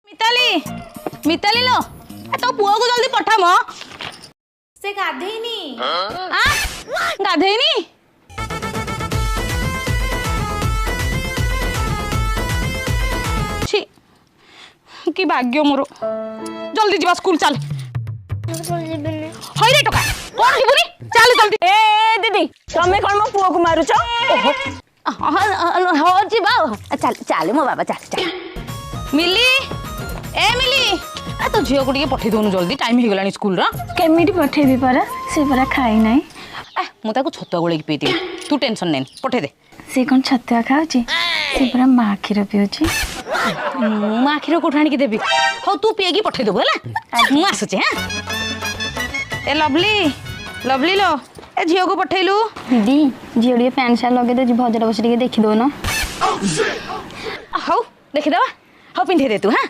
मिताली मिताली लो तो पुआ को जल्दी पठा मो से गाधेनी गाधेनी छी कि भाग्य मोर जल्दी जीवा स्कूल चल हई रे टका कोन जीवनी चल जल्दी ए दीदी तमे कोन मो पुओ को मारुछ हो जीवा चल चल मो बाबा चल चल मिली ए मिली आ तो झियो को ଟିକେ पठे दोनु जल्दी टाइम हो गलानी स्कूल रा केमिटी पठेबी परा से परा खाई नाही मु ताको छतुआ गोळे पी दे तू टेंशन नै पठे दे से कोन छतुआ खाउची से परा मा खीर पिउची मा खीर को ठाणी के देबी हो तू पिएगी पठे देबो हला मु आसु छे हां ए लवली लवली लो ए झियो को पठेलु दीदी झियोडी पैंट शर्ट लगे दे भजरा बस टिके देखि दो ना हौ देखि दवा हौ पिंधे दे तू हां